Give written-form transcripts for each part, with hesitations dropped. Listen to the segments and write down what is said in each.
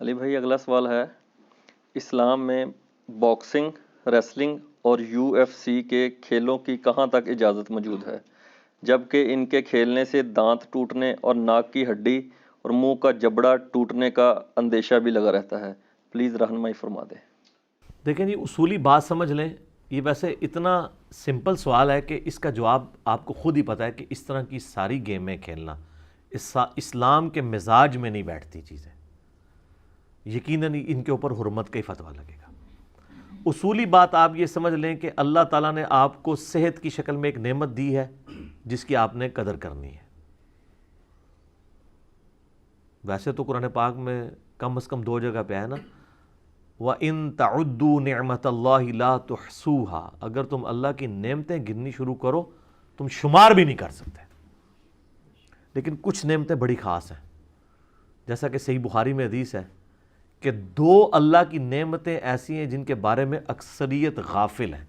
علی بھائی اگلا سوال ہے، اسلام میں باکسنگ، ریسلنگ اور UFC کے کھیلوں کی کہاں تک اجازت موجود ہے، جبکہ ان کے کھیلنے سے دانت ٹوٹنے اور ناک کی ہڈی اور منہ کا جبڑا ٹوٹنے کا اندیشہ بھی لگا رہتا ہے؟ پلیز رہنمائی فرما دیں۔ دیکھیں جی، اصولی بات سمجھ لیں، یہ ویسے اتنا سمپل سوال ہے کہ اس کا جواب آپ کو خود ہی پتہ ہے کہ اس طرح کی ساری گیمیں کھیلنا اسلام کے مزاج میں نہیں بیٹھتی چیزیں، یقیناً ان کے اوپر حرمت کا ہی فتویٰ لگے گا۔ اصولی بات آپ یہ سمجھ لیں کہ اللہ تعالیٰ نے آپ کو صحت کی شکل میں ایک نعمت دی ہے جس کی آپ نے قدر کرنی ہے۔ ویسے تو قرآن پاک میں کم از کم 2 جگہ پہ ہے نا، وَإِن تَعُدُّوا نِعْمَةَ اللَّهِ لَا تُحْصُوهَا، اگر تم اللہ کی نعمتیں گننی شروع کرو تم شمار بھی نہیں کر سکتے۔ لیکن کچھ نعمتیں بڑی خاص ہیں، جیسا کہ صحیح بخاری میں حدیث ہے کہ 2 اللہ کی نعمتیں ایسی ہیں جن کے بارے میں اکثریت غافل ہیں۔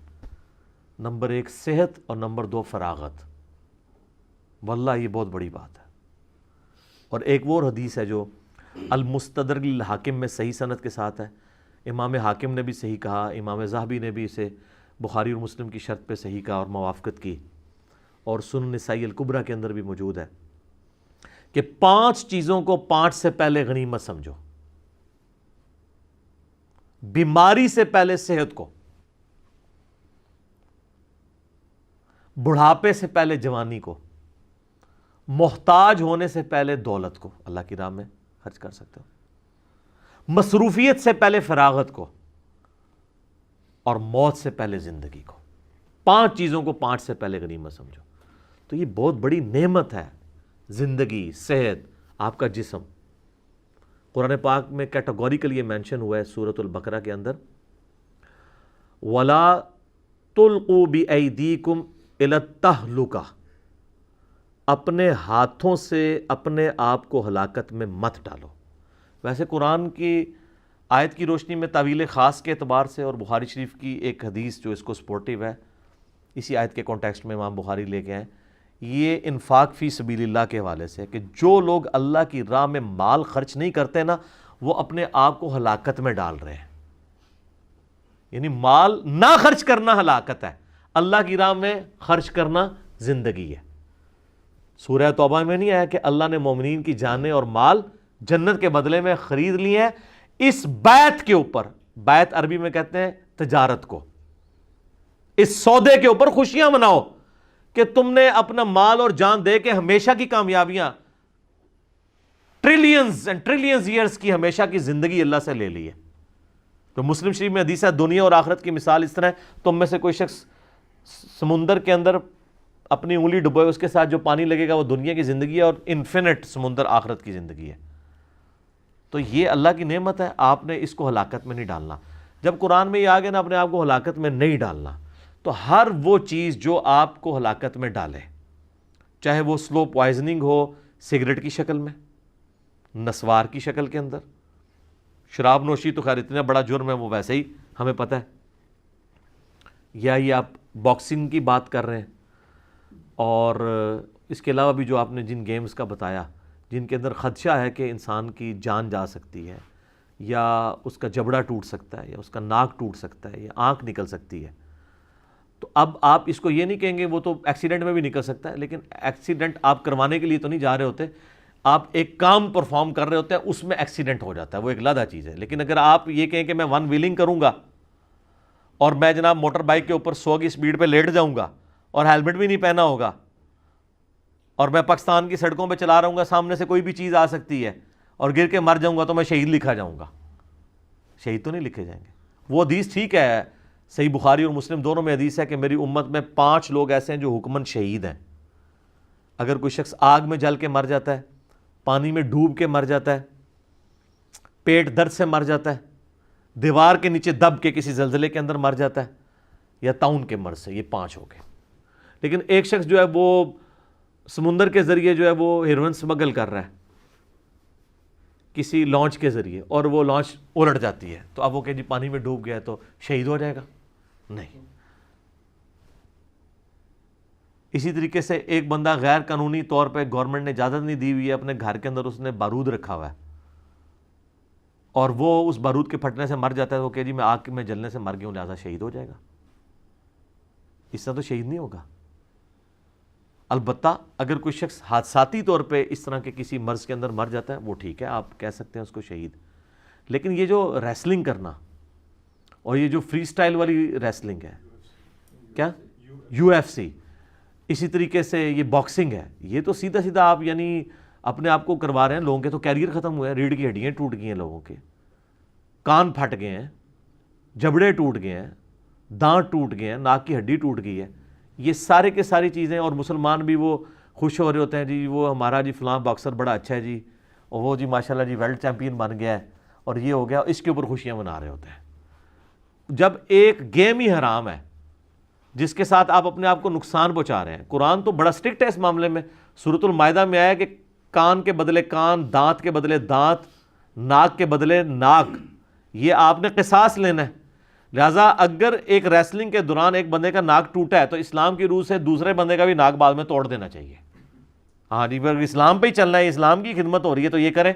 نمبر 1 صحت اور نمبر 2 فراغت۔ واللہ یہ بہت بڑی بات ہے۔ اور ایک وہ حدیث ہے جو المستدرک للحاکم میں صحیح سند کے ساتھ ہے، امام حاکم نے بھی صحیح کہا، امام ذہبی نے بھی اسے بخاری اور مسلم کی شرط پہ صحیح کہا اور موافقت کی، اور سنن نسائی الکبریٰ کے اندر بھی موجود ہے کہ 5 چیزوں کو 5 سے پہلے غنیمت سمجھو۔ بیماری سے پہلے صحت کو، بڑھاپے سے پہلے جوانی کو، محتاج ہونے سے پہلے دولت کو، اللہ کی راہ میں خرچ کر سکتے ہو، مصروفیت سے پہلے فراغت کو، اور موت سے پہلے زندگی کو۔ 5 چیزوں کو 5 سے پہلے غنیمت سمجھو۔ تو یہ بہت بڑی نعمت ہے، زندگی، صحت، آپ کا جسم۔ قرآن پاک میں کیٹیگوریکل یہ مینشن ہوا ہے سورۃ البقرہ کے اندر، وَلَا تُلْقُوا بِأَيْدِيكُمْ إِلَى التَّهْلُكَةِ، اپنے ہاتھوں سے اپنے آپ کو ہلاکت میں مت ڈالو۔ ویسے قرآن کی آیت کی روشنی میں تعویل خاص کے اعتبار سے اور بخاری شریف کی ایک حدیث جو اس کو سپورٹیو ہے، اسی آیت کے کانٹیکسٹ میں امام بخاری لے کے آئیں، یہ انفاق فی سبیل اللہ کے حوالے سے کہ جو لوگ اللہ کی راہ میں مال خرچ نہیں کرتے نا، وہ اپنے آپ کو ہلاکت میں ڈال رہے ہیں۔ یعنی مال نہ خرچ کرنا ہلاکت ہے، اللہ کی راہ میں خرچ کرنا زندگی ہے۔ سورہ توبہ میں نہیں آیا کہ اللہ نے مومنین کی جانیں اور مال جنت کے بدلے میں خرید لی ہیں اس بیعت کے اوپر، بیعت عربی میں کہتے ہیں تجارت کو، اس سودے کے اوپر خوشیاں مناؤ کہ تم نے اپنا مال اور جان دے کے ہمیشہ کی کامیابیاں، ٹریلینز اینڈ ٹریلینز ایئرز کی ہمیشہ کی زندگی اللہ سے لے لی ہے۔ تو مسلم شریف میں حدیث ہے، دنیا اور آخرت کی مثال اس طرح ہے، تم میں سے کوئی شخص سمندر کے اندر اپنی انگلی ڈبوئے، اس کے ساتھ جو پانی لگے گا وہ دنیا کی زندگی ہے، اور انفینٹ سمندر آخرت کی زندگی ہے۔ تو یہ اللہ کی نعمت ہے، آپ نے اس کو ہلاکت میں نہیں ڈالنا۔ جب قرآن میں یہ آ گیا نا اپنے آپ کو ہلاکت میں نہیں ڈالنا، تو ہر وہ چیز جو آپ کو ہلاکت میں ڈالے، چاہے وہ سلو پوائزننگ ہو سگریٹ کی شکل میں، نسوار کی شکل کے اندر، شراب نوشی تو خیر اتنا بڑا جرم ہے وہ ویسے ہی ہمیں پتہ ہے، یا یہ آپ باکسنگ کی بات کر رہے ہیں، اور اس کے علاوہ بھی جو آپ نے جن گیمز کا بتایا جن کے اندر خدشہ ہے کہ انسان کی جان جا سکتی ہے، یا اس کا جبڑا ٹوٹ سکتا ہے، یا اس کا ناک ٹوٹ سکتا ہے، یا آنکھ نکل سکتی ہے، تو اب آپ اس کو یہ نہیں کہیں گے وہ تو ایکسیڈنٹ میں بھی نکل سکتا ہے، لیکن ایکسیڈنٹ آپ کروانے کے لیے تو نہیں جا رہے ہوتے، آپ ایک کام پرفارم کر رہے ہوتے ہیں، اس میں ایکسیڈنٹ ہو جاتا ہے، وہ ایک علیحدہ چیز ہے۔ لیکن اگر آپ یہ کہیں کہ میں 1 ویلنگ کروں گا اور میں جناب موٹر بائک کے اوپر 100 کی سپیڈ پہ لیٹ جاؤں گا اور ہیلمٹ بھی نہیں پہنا ہوگا، اور میں پاکستان کی سڑکوں پہ چلا رہا ہوں گا، سامنے سے کوئی بھی چیز آ سکتی ہے اور گر کے مر جاؤں گا، تو میں شہید لکھا جاؤں گا؟ شہید تو نہیں لکھے جائیں گے۔ وہ حدیث ٹھیک ہے، صحیح بخاری اور مسلم دونوں میں حدیث ہے کہ میری امت میں 5 لوگ ایسے ہیں جو حکماً شہید ہیں۔ اگر کوئی شخص آگ میں جل کے مر جاتا ہے، پانی میں ڈوب کے مر جاتا ہے، پیٹ درد سے مر جاتا ہے، دیوار کے نیچے دب کے کسی زلزلے کے اندر مر جاتا ہے، یا طاعون کے مرض سے، یہ 5 ہو گئے۔ لیکن ایک شخص جو ہے وہ سمندر کے ذریعے جو ہے وہ ہیروئن سمگل کر رہا ہے کسی لانچ کے ذریعے، اور وہ لانچ الٹ جاتی ہے، تو اب وہ کہ جی پانی میں ڈوب گیا ہے تو شہید ہو جائے گا؟ نہیں۔ اسی طریقے سے ایک بندہ غیر قانونی طور پہ گورنمنٹ نے اجازت نہیں دی ہوئی ہے، اپنے گھر کے اندر اس نے بارود رکھا ہوا ہے، اور وہ اس بارود کے پھٹنے سے مر جاتا ہے، وہ کہ جی میں آگ میں جلنے سے مر گیا ہوں لہٰذا شہید ہو جائے گا، اس طرح تو شہید نہیں ہوگا۔ البتہ اگر کوئی شخص حادثاتی طور پہ اس طرح کے کسی مرض کے اندر مر جاتا ہے وہ ٹھیک ہے، آپ کہہ سکتے ہیں اس کو شہید۔ لیکن یہ جو ریسلنگ کرنا اور یہ جو فری سٹائل والی ریسلنگ ہے، کیا یو ایف سی، اسی طریقے سے یہ باکسنگ ہے، یہ تو سیدھا سیدھا آپ یعنی اپنے آپ کو کروا رہے ہیں، لوگوں کے تو کیریئر ختم ہوئے ہیں، ریڑھ کی ہڈیاں ٹوٹ گئی ہیں لوگوں کے، کان پھٹ گئے ہیں، جبڑے ٹوٹ گئے ہیں، دانت ٹوٹ گئے ہیں، ناک کی ہڈی ٹوٹ گئی ہے، یہ سارے کے ساری چیزیں۔ اور مسلمان بھی وہ خوش ہو رہے ہوتے ہیں، جی وہ ہمارا جی فلاں باکسر بڑا اچھا ہے جی، اور وہ جی ماشاءاللہ جی ورلڈ چیمپئن بن گیا ہے اور یہ ہو گیا، اس کے اوپر خوشیاں منا رہے ہوتے ہیں۔ جب ایک گیم ہی حرام ہے جس کے ساتھ آپ اپنے آپ کو نقصان پہنچا رہے ہیں۔ قرآن تو بڑا سٹرکٹ ہے اس معاملے میں، سورۃ المائدہ میں آیا کہ کان کے بدلے کان، دانت کے بدلے دانت، ناک کے بدلے ناک، یہ آپ نے قصاص لینا ہے۔ لہٰذا اگر ایک ریسلنگ کے دوران ایک بندے کا ناک ٹوٹا ہے تو اسلام کی روح سے دوسرے بندے کا بھی ناک بعد میں توڑ دینا چاہیے۔ ہاں جی، اگر اسلام پہ ہی چلنا ہے، اسلام کی خدمت ہو رہی ہے تو یہ کریں،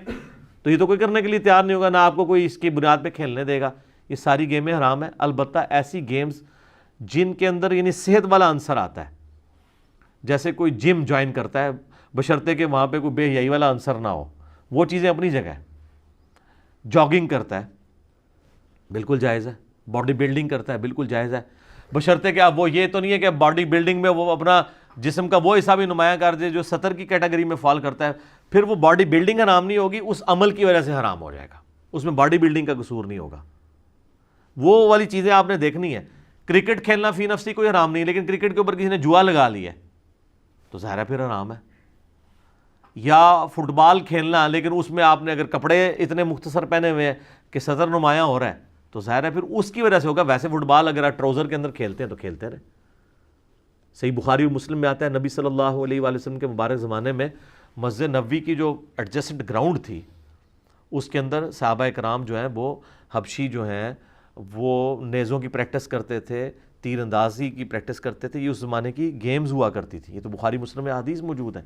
تو یہ تو کوئی کرنے کے لیے تیار نہیں ہوگا، نہ آپ کو کوئی اس کی بنیاد پہ کھیلنے دے گا۔ یہ ساری گیمیں حرام ہیں، البتہ ایسی گیمز جن کے اندر یعنی صحت والا عنصر آتا ہے، جیسے کوئی جم جوائن کرتا ہے بشرطے کہ وہاں پہ کوئی بے حیائی والا عنصر نہ ہو، وہ چیزیں اپنی جگہ ہے۔ جاگنگ کرتا ہے بالکل جائز ہے، باڈی بلڈنگ کرتا ہے بالکل جائز ہے، بشرطے کہ اب وہ یہ تو نہیں ہے کہ باڈی بلڈنگ میں وہ اپنا جسم کا وہ حصہ بھی نمایاں کر دے جو 70 کی کیٹیگری میں فال کرتا ہے، پھر وہ باڈی بلڈنگ حرام نہیں ہوگی، اس عمل کی وجہ سے حرام ہو جائے گا، اس میں باڈی بلڈنگ کا قصور نہیں ہوگا۔ وہ والی چیزیں آپ نے دیکھنی ہے۔ کرکٹ کھیلنا فی نفسی کوئی حرام نہیں، لیکن کرکٹ کے اوپر کسی نے جوا لگا لی ہے تو ظاہر ہے پھر حرام ہے۔ یا فٹ بال کھیلنا، لیکن اس میں آپ نے اگر کپڑے اتنے مختصر پہنے ہوئے ہیں کہ صدر نمایاں ہو رہا ہے تو ظاہر ہے پھر اس کی وجہ سے ہوگا۔ ویسے فٹ بال اگر آپ ٹراؤزر کے اندر کھیلتے ہیں تو کھیلتے رہے۔ صحیح بخاری اور مسلم میں آتا ہے نبی صلی اللہ علیہ وآلہ وسلم کے مبارک زمانے میں مسجد نبوی کی جو ایڈجسٹڈ گراؤنڈ تھی اس کے اندر صحابہ کرام جو ہیں وہ حبشی جو ہیں وہ نیزوں کی پریکٹس کرتے تھے، تیر اندازی کی پریکٹس کرتے تھے، یہ اس زمانے کی گیمز ہوا کرتی تھی۔ یہ تو بخاری مسلم میں حدیث موجود ہیں،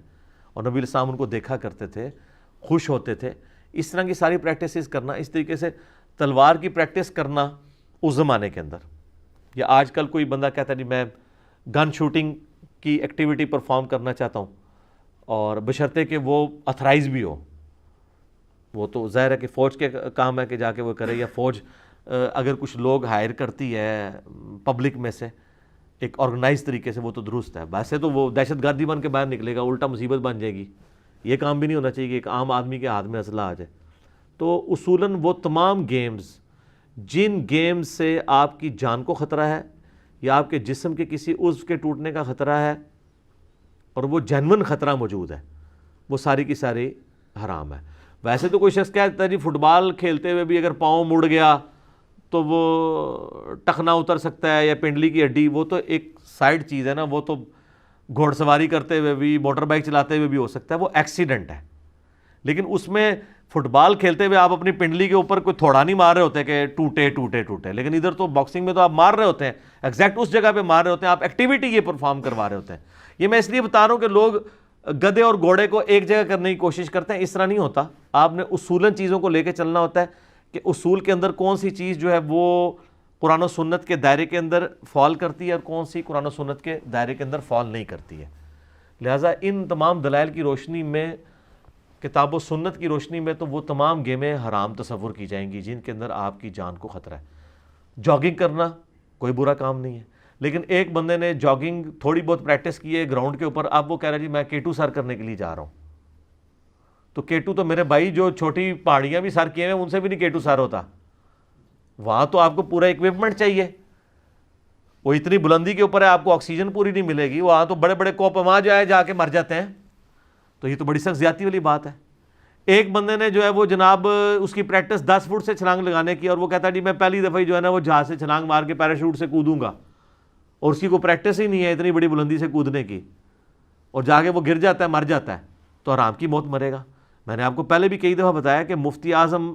اور نبی علیہ السلام ان کو دیکھا کرتے تھے، خوش ہوتے تھے۔ اس طرح کی ساری پریکٹسز کرنا، اس طریقے سے تلوار کی پریکٹس کرنا اس زمانے کے اندر، یا آج کل کوئی بندہ کہتا ہے جی میں گن شوٹنگ کی ایکٹیویٹی پرفارم کرنا چاہتا ہوں، اور بشرطے کہ وہ اتھرائز بھی ہو، وہ تو ظاہر ہے کہ فوج کے کام ہے کہ جا کے وہ کرے، یا فوج اگر کچھ لوگ ہائر کرتی ہے پبلک میں سے ایک آرگنائز طریقے سے، وہ تو درست ہے۔ ویسے تو وہ دہشت گردی بن کے باہر نکلے گا، الٹا مصیبت بن جائے گی۔ یہ کام بھی نہیں ہونا چاہیے کہ ایک عام آدمی کے ہاتھ میں اسلحہ آ جائے۔ تو اصولاً وہ تمام گیمز جن گیمز سے آپ کی جان کو خطرہ ہے یا آپ کے جسم کے کسی عضو کے ٹوٹنے کا خطرہ ہے اور وہ جینون خطرہ موجود ہے، وہ ساری کی ساری حرام ہے۔ ویسے تو کوئی شخص کہتا ہے جی فٹ بال کھیلتے ہوئے بھی اگر پاؤں مڑ گیا تو وہ ٹخنا اتر سکتا ہے یا پنڈلی کی ہڈی، وہ تو ایک سائیڈ چیز ہے نا، وہ تو گھوڑ سواری کرتے ہوئے بھی، موٹر بائک چلاتے ہوئے بھی ہو سکتا ہے، وہ ایکسیڈنٹ ہے۔ لیکن اس میں فٹ بال کھیلتے ہوئے آپ اپنی پنڈلی کے اوپر کوئی تھوڑا نہیں مار رہے ہوتے کہ ٹوٹے ٹوٹے ٹوٹے، لیکن ادھر تو باکسنگ میں تو آپ مار رہے ہوتے ہیں، ایگزیکٹ اس جگہ پہ مار رہے ہوتے ہیں، آپ ایکٹیویٹی یہ پرفارم کروا رہے ہوتے ہیں۔ یہ میں اس لیے بتا رہا ہوں کہ لوگ گدھے اور گھوڑے کو ایک جگہ کرنے کی کوشش کرتے ہیں، اس طرح نہیں ہوتا۔ آپ نے اصولاً چیزوں کو لے کے چلنا ہوتا ہے کہ اصول کے اندر کون سی چیز جو ہے وہ قرآن و سنت کے دائرے کے اندر فال کرتی ہے اور کون سی قرآن و سنت کے دائرے کے اندر فال نہیں کرتی ہے۔ لہٰذا ان تمام دلائل کی روشنی میں، کتاب و سنت کی روشنی میں، تو وہ تمام گیمیں حرام تصور کی جائیں گی جن کے اندر آپ کی جان کو خطرہ ہے۔ جاگنگ کرنا کوئی برا کام نہیں ہے، لیکن ایک بندے نے جاگنگ تھوڑی بہت پریکٹس کی ہے گراؤنڈ کے اوپر، اب وہ کہہ رہا ہے جی میں K2 سر کرنے کے لیے جا رہا ہوں، تو K2 تو میرے بھائی جو چھوٹی پہاڑیاں بھی سر کیے ہیں ان سے بھی نہیں K2 سر ہوتا، وہاں تو آپ کو پورا اکوپمنٹ چاہیے، وہ اتنی بلندی کے اوپر ہے، آپ کو آکسیجن پوری نہیں ملے گی، وہاں تو بڑے بڑے کوپما جا کے مر جاتے ہیں، تو یہ تو بڑی سخت زیادتی والی بات ہے۔ ایک بندے نے جو ہے وہ جناب اس کی پریکٹس 10 فٹ سے چھلانگ لگانے کی، اور وہ کہتا ہے جی میں پہلی دفعہ ہی جو ہے نا وہ جہاز سے چھلانگ مار کے پیراشوٹ سے کودوں گا، اور اس کی کوئی پریکٹس ہی نہیں ہے اتنی بڑی بلندی سے کودنے کی، اور جا کے وہ گر جاتا ہے، مر جاتا ہے، تو حرام کی موت مرے گا۔ میں نے آپ کو پہلے بھی کئی دفعہ بتایا کہ مفتی اعظم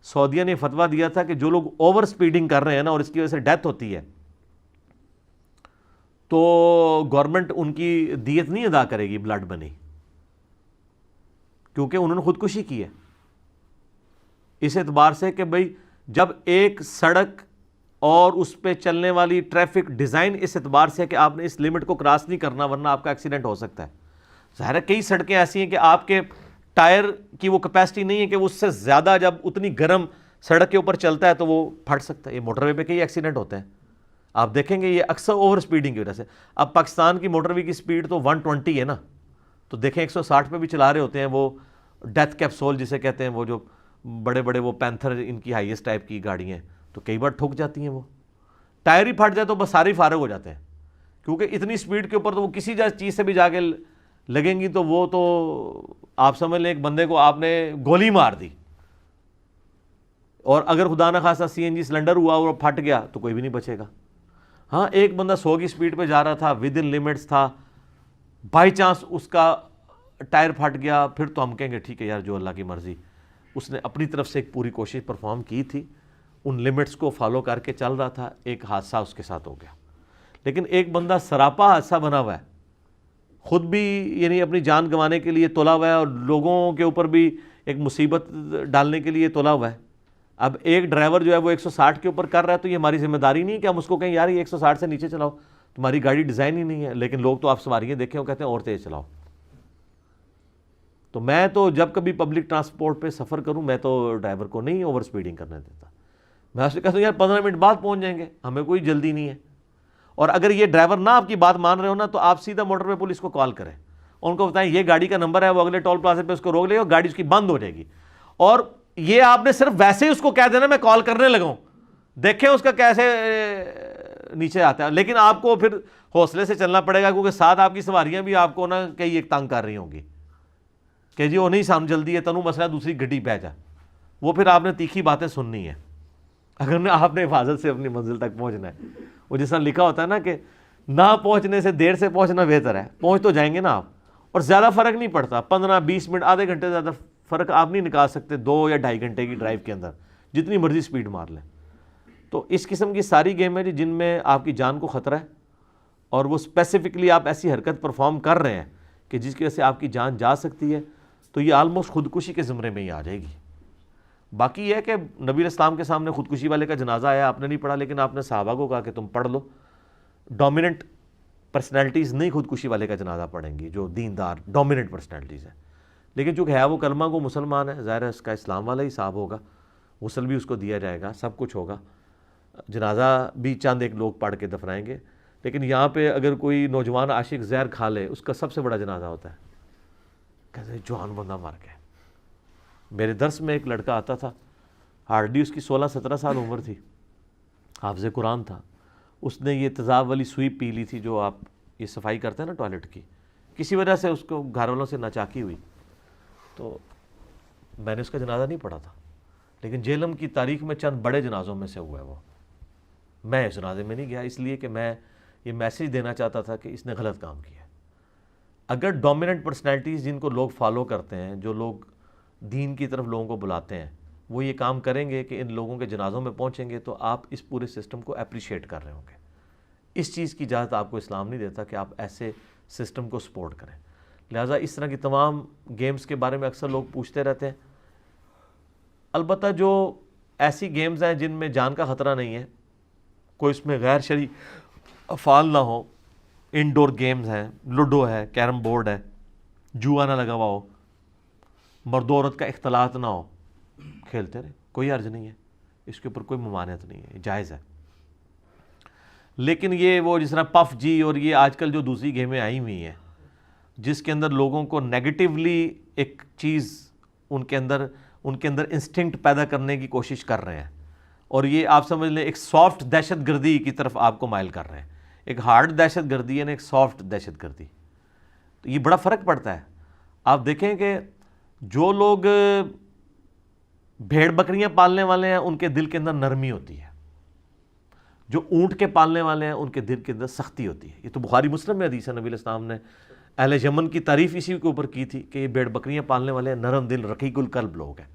سعودیہ نے فتویٰ دیا تھا کہ جو لوگ اوور سپیڈنگ کر رہے ہیں نا اور اس کی وجہ سے ڈیتھ ہوتی ہے تو گورنمنٹ ان کی دیت نہیں ادا کرے گی بلڈ منی، کیونکہ انہوں نے خودکشی کی ہے۔ اس اعتبار سے کہ بھئی جب ایک سڑک اور اس پہ چلنے والی ٹریفک ڈیزائن اس اعتبار سے ہے کہ آپ نے اس لمٹ کو کراس نہیں کرنا ورنہ آپ کا ایکسیڈنٹ ہو سکتا ہے. ظاہر ہے کئی سڑکیں ایسی ہیں کہ آپ کے ٹائر کی وہ کیپیسٹی نہیں ہے کہ اس سے زیادہ جب اتنی گرم سڑک کے اوپر چلتا ہے تو وہ پھٹ سکتا ہے. یہ موٹر وے پہ کئی ایکسیڈنٹ ہوتے ہیں, آپ دیکھیں گے یہ اکثر اوور سپیڈنگ کی وجہ سے. اب پاکستان کی موٹر وے کی سپیڈ تو 120 ہے نا, تو دیکھیں 160 پہ بھی چلا رہے ہوتے ہیں وہ ڈیتھ کیپسول جسے کہتے ہیں, وہ جو بڑے بڑے وہ پینتھر ان کی ہائیسٹ ٹائپ کی گاڑیاں ہیں, تو کئی بار ٹھک جاتی ہیں, وہ ٹائر ہی پھٹ جائے تو بس سارے فارغ ہو جاتے ہیں, کیونکہ اتنی سپیڈ کے اوپر تو وہ کسی چیز سے بھی جا کے لگیں گی تو وہ تو آپ سمجھ لیں ایک بندے کو آپ نے گولی مار دی. اور اگر خدا نہ خواستہ سی این جی سلنڈر ہوا اور پھٹ گیا تو کوئی بھی نہیں بچے گا. ہاں ایک بندہ 100 کی سپیڈ پہ جا رہا تھا, ود ان لمٹس تھا, بائی چانس اس کا ٹائر پھٹ گیا, پھر تو ہم کہیں گے ٹھیک ہے یار جو اللہ کی مرضی, اس نے اپنی طرف سے ایک پوری کوشش پرفارم کی تھی, ان لمٹس کو فالو کر کے چل رہا تھا, ایک حادثہ اس کے ساتھ ہو گیا. لیکن ایک بندہ سراپا حادثہ بنا ہوا ہے, خود بھی یعنی اپنی جان گنوانے کے لیے تلا ہوا ہے اور لوگوں کے اوپر بھی ایک مصیبت ڈالنے کے لیے تلا ہوا ہے. اب ایک ڈرائیور جو ہے وہ 160 کے اوپر کر رہا ہے تو یہ ہماری ذمہ داری نہیں ہے کہ ہم اس کو کہیں یار یہ 160 سے نیچے چلاؤ, تمہاری گاڑی ڈیزائن ہی نہیں ہے. لیکن لوگ تو آپ سواریاں دیکھیں وہ کہتے ہیں اور تیز چلاؤ. تو میں تو جب کبھی پبلک ٹرانسپورٹ پہ سفر کروں میں تو ڈرائیور کو نہیں اوور سپیڈنگ کرنے دیتا, میں اس سے کہتا ہوں یار 15 منٹ بعد پہنچ جائیں گے, ہمیں کوئی جلدی نہیں ہے. اور اگر یہ ڈرائیور نہ آپ کی بات مان رہے ہو نا تو آپ سیدھا موٹر وے پولیس کو کال کریں, ان کو بتائیں یہ گاڑی کا نمبر ہے, وہ اگلے ٹول پلازے پہ اس کو روک لے اور گاڑی اس کی بند ہو جائے گی. اور یہ آپ نے صرف ویسے ہی اس کو کہہ دینا میں کال کرنے لگا ہوں, دیکھیں اس کا کیسے نیچے آتا ہے. لیکن آپ کو پھر حوصلے سے چلنا پڑے گا کیونکہ ساتھ آپ کی سواریاں بھی آپ کو نا کئی ایک تنگ کر رہی ہوں گی کہ جی وہ نہیں سام جلدی ہے تنو مسئلہ دوسری گڈی پہ جا. وہ پھر آپ نے تیکھی باتیں سننی ہے اگر آپ نے حفاظت سے اپنی منزل تک پہنچنا ہے. وہ جس طرح لکھا ہوتا ہے نا کہ نہ پہنچنے سے دیر سے پہنچنا بہتر ہے, پہنچ تو جائیں گے نا آپ, اور زیادہ فرق نہیں پڑتا, 15-20 منٹ آدھے گھنٹے زیادہ فرق آپ نہیں نکال سکتے 2 یا 2.5 گھنٹے کی ڈرائیو کے اندر جتنی مرضی سپیڈ مار لیں. تو اس قسم کی ساری گیم ہے جن میں آپ کی جان کو خطرہ ہے اور وہ اسپیسیفکلی آپ ایسی حرکت پرفارم کر رہے ہیں کہ جس کی وجہ سے آپ کی جان جا سکتی ہے, تو یہ آلموسٹ خودکشی کے زمرے میں ہی آ جائے گی. باقی یہ ہے کہ نبی علیہ السلام کے سامنے خودکشی والے کا جنازہ آیا, آپ نے نہیں پڑھا, لیکن آپ نے صحابہ کو کہا کہ تم پڑھ لو. ڈومیننٹ پرسنالٹیز نہیں خودکشی والے کا جنازہ پڑھیں گی, جو دیندار ڈومیننٹ پرسنالٹیز ہیں. لیکن چونکہ ہے وہ کلمہ کو مسلمان ہے, ظاہر ہے اس کا اسلام والا ہی حساب ہوگا, غسل بھی اس کو دیا جائے گا, سب کچھ ہوگا, جنازہ بھی چند ایک لوگ پڑھ کے دفنائیں گے. لیکن یہاں پہ اگر کوئی نوجوان عاشق زہر کھا لے اس کا سب سے بڑا جنازہ ہوتا ہے, کہتے ہیں جوان بندہ مر گیا. میرے درس میں ایک لڑکا آتا تھا, ہارڈلی اس کی 16-17 سال عمر تھی, حافظ قرآن تھا. اس نے یہ تیزاب والی سوئی پی لی تھی جو آپ یہ صفائی کرتے ہیں نا ٹوائلٹ کی, کسی وجہ سے اس کو گھر والوں سے ناچاکی ہوئی. تو میں نے اس کا جنازہ نہیں پڑھا تھا, لیکن جہلم کی تاریخ میں چند بڑے جنازوں میں سے ہوا ہے وہ. میں اس جنازے میں نہیں گیا اس لیے کہ میں یہ میسیج دینا چاہتا تھا کہ اس نے غلط کام کیا. اگر ڈومیننٹ پرسنالٹیز جن کو لوگ فالو کرتے ہیں, جو لوگ دین کی طرف لوگوں کو بلاتے ہیں, وہ یہ کام کریں گے کہ ان لوگوں کے جنازوں میں پہنچیں گے, تو آپ اس پورے سسٹم کو اپریشیٹ کر رہے ہوں گے. اس چیز کی اجازت آپ کو اسلام نہیں دیتا کہ آپ ایسے سسٹم کو سپورٹ کریں. لہٰذا اس طرح کی تمام گیمز کے بارے میں اکثر لوگ پوچھتے رہتے ہیں. البتہ جو ایسی گیمز ہیں جن میں جان کا خطرہ نہیں ہے, کوئی اس میں غیر شرعی افعال نہ ہو, انڈور گیمز ہیں, لوڈو ہے, کیرم بورڈ ہے, جوا نہ لگا ہوا ہو, مرد و عورت کا اختلاط نہ ہو, کھیلتے رہے, کوئی حرج نہیں ہے, اس کے اوپر کوئی ممانعت نہیں ہے, جائز ہے. لیکن یہ وہ جس طرح پف جی اور یہ آج کل جو دوسری گیمیں آئی ہوئی ہیں جس کے اندر لوگوں کو نیگیٹیولی ایک چیز ان کے اندر انسٹنکٹ پیدا کرنے کی کوشش کر رہے ہیں, اور یہ آپ سمجھ لیں ایک سافٹ دہشت گردی کی طرف آپ کو مائل کر رہے ہیں. ایک ہارڈ دہشت گردی ہے, ایک سافٹ دہشت گردی. تو یہ بڑا فرق پڑتا ہے. آپ دیکھیں کہ جو لوگ بھیڑ بکریاں پالنے والے ہیں ان کے دل کے اندر نرمی ہوتی ہے, جو اونٹ کے پالنے والے ہیں ان کے دل کے اندر سختی ہوتی ہے. یہ تو بخاری مسلم میں حدیث ہے, نبی علیہ السلام نے اہل یمن کی تعریف اسی کے اوپر کی تھی کہ یہ بھیڑ بکریاں پالنے والے ہیں, نرم دل رقیق القلب لوگ ہیں.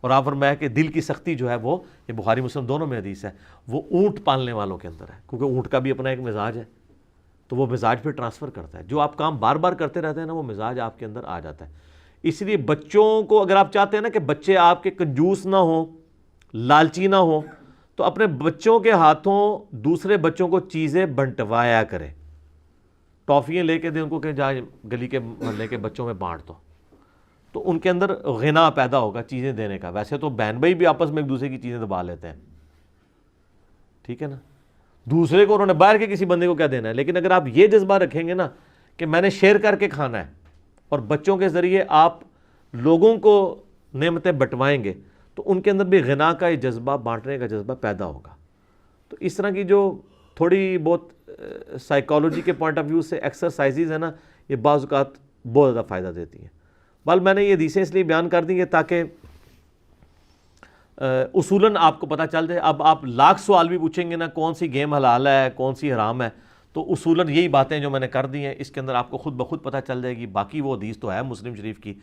اور آپ فرمایا کہ دل کی سختی جو ہے وہ, یہ بخاری مسلم دونوں میں حدیث ہے, وہ اونٹ پالنے والوں کے اندر ہے, کیونکہ اونٹ کا بھی اپنا ایک مزاج ہے, تو وہ مزاج پھر ٹرانسفر کرتا ہے. جو آپ کام بار بار کرتے رہتے ہیں نا وہ مزاج آپ کے اندر آ جاتا ہے. اس لیے بچوں کو اگر آپ چاہتے ہیں نا کہ بچے آپ کے کنجوس نہ ہوں، لالچی نہ ہوں، تو اپنے بچوں کے ہاتھوں دوسرے بچوں کو چیزیں بنٹوایا کریں، ٹافیاں لے کے دیں ان کو کہ جا گلی کے محلے کے بچوں میں بانٹ دو، تو ان کے اندر غنا پیدا ہوگا چیزیں دینے کا۔ ویسے تو بہن بھائی بھی آپس میں ایک دوسرے کی چیزیں دبا لیتے ہیں، ٹھیک ہے نا، دوسرے کو انہوں نے باہر کے کسی بندے کو کیا دینا ہے، لیکن اگر آپ یہ جذبہ رکھیں گے نا کہ میں نے شیئر کر کے کھانا ہے، اور بچوں کے ذریعے آپ لوگوں کو نعمتیں بٹوائیں گے، تو ان کے اندر بھی غنا کا یہ جذبہ، بانٹنے کا جذبہ پیدا ہوگا۔ تو اس طرح کی جو تھوڑی بہت سائیکالوجی کے پوائنٹ آف ویو سے ایکسرسائزز ہیں نا، یہ بعض اوقات بہت زیادہ فائدہ دیتی ہیں۔ بل میں نے یہ حدیثیں اس لیے بیان کر دی ہیں تاکہ اصولاً آپ کو پتہ چل جائے۔ اب آپ لاکھ سوال بھی پوچھیں گے نا کون سی گیم حلال ہے کون سی حرام ہے، تو اصولاً یہی باتیں جو میں نے کر دی ہیں اس کے اندر آپ کو خود بخود پتہ چل جائے گی۔ باقی وہ حدیث تو ہے مسلم شریف کی،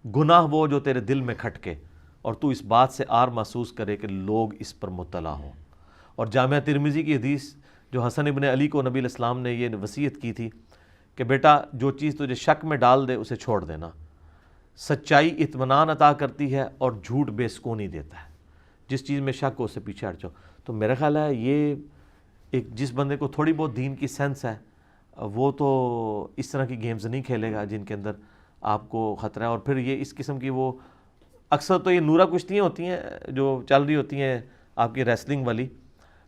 گناہ وہ جو تیرے دل میں کھٹکے اور تو اس بات سے آر محسوس کرے کہ لوگ اس پر مطلع ہوں۔ اور جامعہ ترمذی کی حدیث جو حسن ابن علی کو نبی علیہ السلام نے یہ وصیت کی تھی کہ بیٹا جو چیز تجھے شک میں ڈال دے اسے چھوڑ دینا، سچائی اطمینان عطا کرتی ہے اور جھوٹ بے سکونی دیتا ہے، جس چیز میں شک ہو اسے پیچھے ہٹ جاؤ۔ تو میرا خیال ہے یہ ایک جس بندے کو تھوڑی بہت دین کی سینس ہے وہ تو اس طرح کی گیمز نہیں کھیلے گا جن کے اندر آپ کو خطرہ ہے۔ اور پھر یہ اس قسم کی وہ اکثر تو یہ نورہ کشتیاں ہوتی ہیں جو چل رہی ہوتی ہیں آپ کی ریسلنگ والی،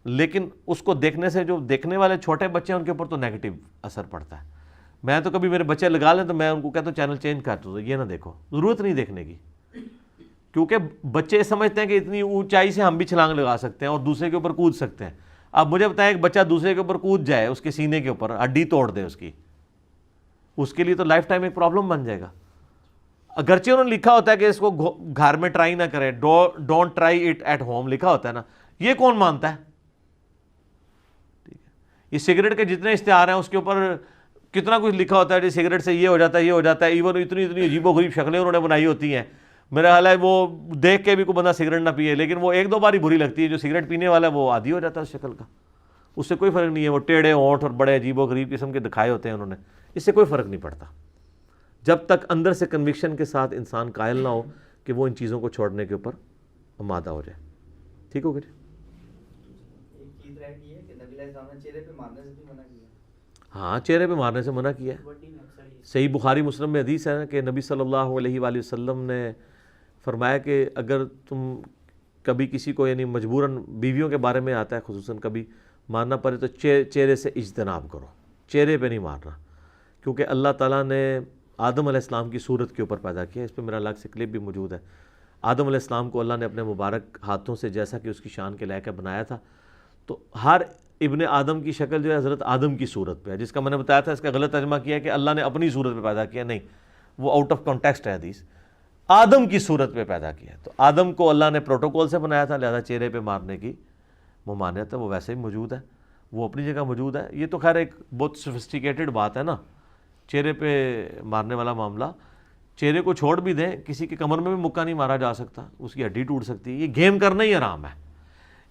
لیکن اس کو دیکھنے سے جو دیکھنے والے چھوٹے بچے ہیں ان کے اوپر تو نیگیٹو اثر پڑتا ہے۔ میں تو کبھی میرے بچے لگا لیں تو میں ان کو کہتا ہوں چینل چینج کر دو، یہ نہ دیکھو، ضرورت نہیں دیکھنے کی، کیونکہ بچے سمجھتے ہیں کہ اتنی اونچائی سے ہم بھی چھلانگ لگا سکتے ہیں اور دوسرے کے اوپر کود سکتے ہیں۔ اب مجھے بتائیں ایک بچہ دوسرے کے اوپر کود جائے، اس کے سینے کے اوپر ہڈی توڑ دے اس کے لیے تو لائف ٹائم ایک پرابلم بن جائے گا۔ اگرچہ انہوں نے لکھا ہوتا ہے کہ اس کو گھر میں ٹرائی نہ کرے، don't try it at home لکھا ہوتا ہے نا، یہ کون مانتا ہے؟ ٹھیک ہے، یہ سگریٹ کے جتنے اشتہار ہیں اس کے اوپر کتنا کچھ لکھا ہوتا ہے کہ سگریٹ سے یہ ہو جاتا ہے یہ ہو جاتا ہے، ایون اتنی عجیب و غریب شکلیں انہوں نے بنائی ہوتی ہیں، میرا حال ہے وہ دیکھ کے بھی کوئی بندہ سگریٹ نہ پیے، لیکن وہ ایک دو بار ہی بری لگتی ہے۔ جو سگریٹ پینے والا ہے وہ عادی ہو جاتا ہے اس شکل کا، اس سے کوئی فرق نہیں ہے، وہ ٹیڑھے ہونٹ اور بڑے عجیب و غریب قسم کے دکھائے ہوتے ہیں انہوں نے، اس سے کوئی فرق نہیں پڑتا جب تک اندر سے کنوکشن کے ساتھ انسان قائل نہ ہو کہ وہ ان چیزوں کو چھوڑنے کے اوپر آمادہ ہو جائے۔ ٹھیک ہوگا جی؟ ایک چیز رہ گئی ہے کہ نبی علیہ السلام نے چہرے پہ مارنے سے بھی منع کیا۔ ہاں چہرے پہ مارنے سے منع کیا ہے۔ صحیح بخاری مسلم میں حدیث ہے کہ نبی صلی اللہ علیہ وآلہ وسلم نے فرمایا کہ اگر تم کبھی کسی کو یعنی مجبوراً بیویوں کے بارے میں آتا ہے خصوصاً کبھی مارنا پڑے تو چہرے سے اجتناب کرو، چہرے پہ نہیں مارنا، کیونکہ اللہ تعالیٰ نے آدم علیہ السلام کی صورت کے اوپر پیدا کیا۔ اس پہ میرا الگ سے کلپ بھی موجود ہے۔ آدم علیہ السلام کو اللہ نے اپنے مبارک ہاتھوں سے جیسا کہ اس کی شان کے لائق بنایا تھا، تو ہر ابن آدم کی شکل جو ہے حضرت آدم کی صورت پہ ہے، جس کا میں نے بتایا تھا اس کا غلط ترجمہ کیا کہ اللہ نے اپنی صورت پہ پیدا کیا، نہیں، وہ آؤٹ آف کانٹیکسٹ ہے حدیث، آدم کی صورت پہ پیدا کیا۔ تو آدم کو اللہ نے پروٹوکول سے بنایا تھا، لہذا چہرے پہ مارنے کی ممانعت ہے، وہ ویسے ہی موجود ہے، وہ اپنی جگہ موجود ہے۔ یہ تو خیر ایک بہت سوفسٹیکیٹڈ بات ہے نا، چہرے پہ مارنے والا معاملہ، چہرے کو چھوڑ بھی دیں، کسی کے کمر میں بھی مکہ نہیں مارا جا سکتا، اس کی ہڈی ٹوٹ سکتی ہے، یہ گیم کرنا ہی حرام ہے۔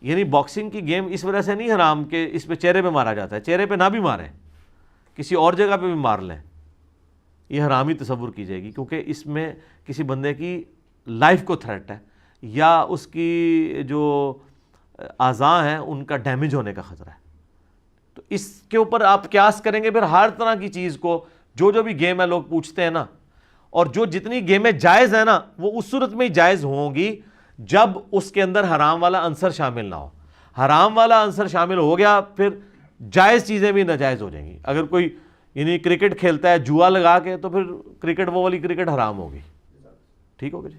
یعنی باکسنگ کی گیم اس وجہ سے نہیں حرام کہ اس پہ چہرے پہ مارا جاتا ہے، چہرے پہ نہ بھی ماریں، کسی اور جگہ پہ بھی مار لیں، یہ حرامی تصور کی جائے گی، کیونکہ اس میں کسی بندے کی لائف کو تھریٹ ہے یا اس کی جو اعضاء ہیں ان کا ڈیمیج ہونے کا خطرہ ہے۔ تو اس کے اوپر آپ قیاس کریں گے پھر ہر طرح کی چیز کو، جو بھی گیم ہے لوگ پوچھتے ہیں نا، اور جو جتنی گیمیں جائز ہیں نا وہ اس صورت میں ہی جائز ہوں گی جب اس کے اندر حرام والا عنصر شامل نہ ہو۔ حرام والا عنصر شامل ہو گیا پھر جائز چیزیں بھی ناجائز ہو جائیں گی۔ اگر کوئی یعنی کرکٹ کھیلتا ہے جوا لگا کے تو پھر کرکٹ وہ والی کرکٹ حرام ہوگی۔ ٹھیک ہوگا جی؟